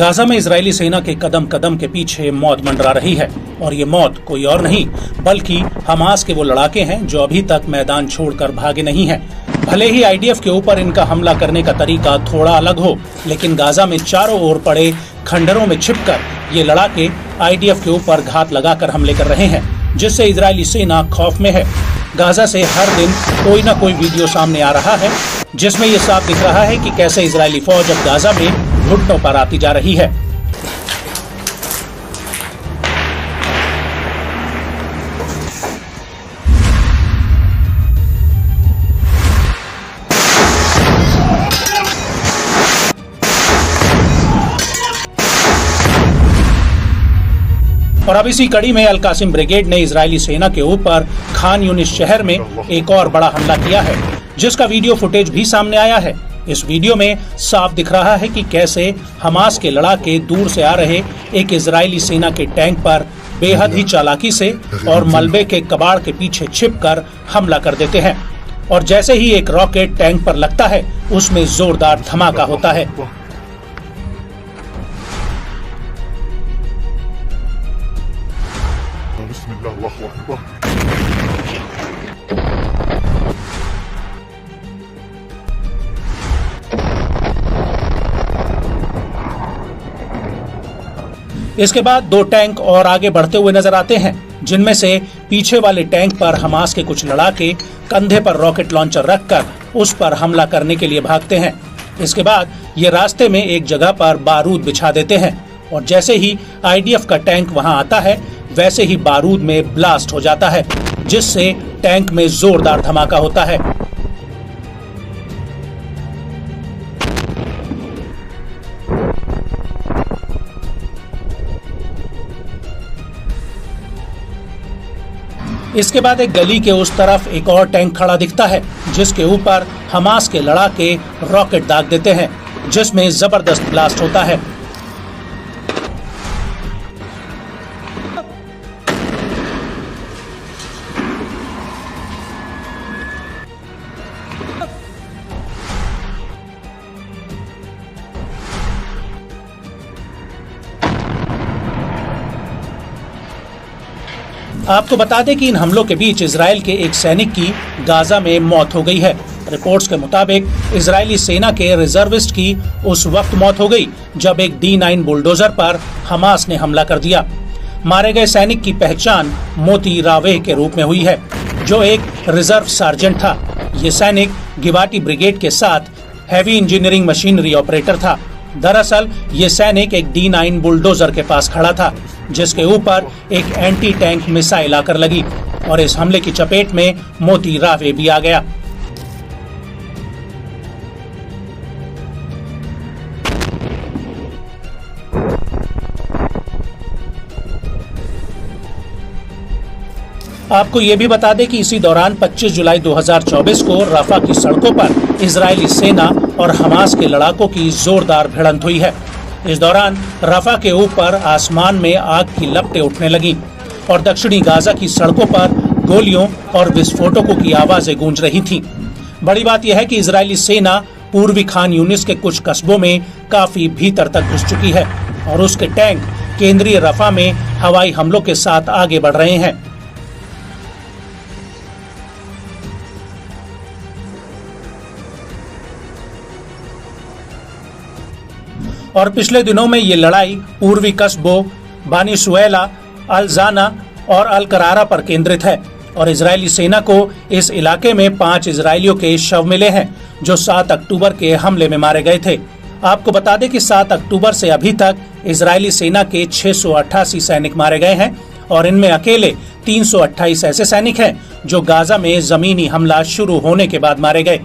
Gaza में Israeli सेना के कदम कदम के पीछे मौत मंडरा रही है और ये मौत कोई और नहीं बल्कि हमास के वो लड़ाके हैं जो अभी तक मैदान छोड़कर भागे नहीं हैं। भले ही आईडीएफ के ऊपर इनका हमला करने का तरीका थोड़ा अलग हो, लेकिन गाजा में चारों ओर पड़े खंडरों में छिपकर ये लड़ाके आईडीएफ के ऊपर घात लगाकर हमले कर रहे हैं, जिससे इजरायली सेना खौफ में है। गाजा से हर दिन कोई न कोई वीडियो सामने आ रहा है जिसमें ये साफ दिख रहा है कि कैसे इजरायली फौज अब गाजा में घुटनों पर आती जा रही है। और अब इसी कड़ी में अल कासिम ब्रिगेड ने इजरायली सेना के ऊपर खान यूनिस शहर में एक और बड़ा हमला किया है, जिसका वीडियो फुटेज भी सामने आया है। इस वीडियो में साफ दिख रहा है कि कैसे हमास के लड़ाके दूर से आ रहे एक इजरायली सेना के टैंक पर बेहद ही चालाकी से और मलबे के कबाड़ के पीछे छिपकर हमला कर देते हैं, और जैसे ही एक रॉकेट टैंक पर लगता है उसमें जोरदार धमाका होता है। इसके बाद दो टैंक और आगे बढ़ते हुए नजर आते हैं, जिनमें से पीछे वाले टैंक पर हमास के कुछ लड़ाके कंधे पर रॉकेट लॉन्चर रखकर उस पर हमला करने के लिए भागते हैं। इसके बाद ये रास्ते में एक जगह पर बारूद बिछा देते हैं और जैसे ही आईडीएफ का टैंक वहां आता है वैसे ही बारूद में ब्लास्ट हो जाता है, जिससे टैंक में जोरदार धमाका होता है। इसके बाद एक गली के उस तरफ एक और टैंक खड़ा दिखता है, जिसके ऊपर हमास के लड़ाके रॉकेट दाग देते हैं, जिसमें जबरदस्त ब्लास्ट होता है। आपको बता दें कि इन हमलों के बीच इजराइल के एक सैनिक की गाजा में मौत हो गई है। रिपोर्ट्स के मुताबिक इजरायली सेना के रिजर्विस्ट की उस वक्त मौत हो गई जब एक D9 बुलडोजर पर हमास ने हमला कर दिया। मारे गए सैनिक की पहचान मोती रावे के रूप में हुई है, जो एक रिजर्व सार्जेंट था। ये सैनिक गिवाटी ब्रिगेड के साथ हैवी इंजीनियरिंग मशीनरी ऑपरेटर था। दरअसल ये सैनिक एक D9 बुलडोजर के पास खड़ा था, जिसके ऊपर एक एंटी टैंक मिसाइल आकर लगी और इस हमले की चपेट में मोती रावे भी आ गया। आपको ये भी बता दें कि इसी दौरान 25 जुलाई 2024 को रफा की सड़कों पर इजरायली सेना और हमास के लड़ाकों की जोरदार भिड़ंत हुई है। इस दौरान रफा के ऊपर आसमान में आग की लपटें उठने लगी और दक्षिणी गाजा की सड़कों पर गोलियों और विस्फोटकों की आवाजें गूंज रही थीं। बड़ी बात यह है कि इजरायली सेना पूर्वी खान यूनिस के कुछ कस्बों में काफी भीतर तक घुस चुकी है और उसके टैंक केंद्रीय रफा में हवाई हमलों के साथ आगे बढ़ रहे हैं। और पिछले दिनों में ये लड़ाई पूर्वी कस्बों बानी सुएला, अल जाना और अल करारा पर केंद्रित है और इजरायली सेना को इस इलाके में 5 इजरायलियों के शव मिले हैं, जो 7 अक्टूबर के हमले में मारे गए थे। आपको बता दें कि 7 अक्टूबर से अभी तक इजरायली सेना के 688 सैनिक मारे गए हैं और इनमें अकेले 328 ऐसे सैनिक हैं जो गाजा में जमीनी हमला शुरू होने के बाद मारे गए।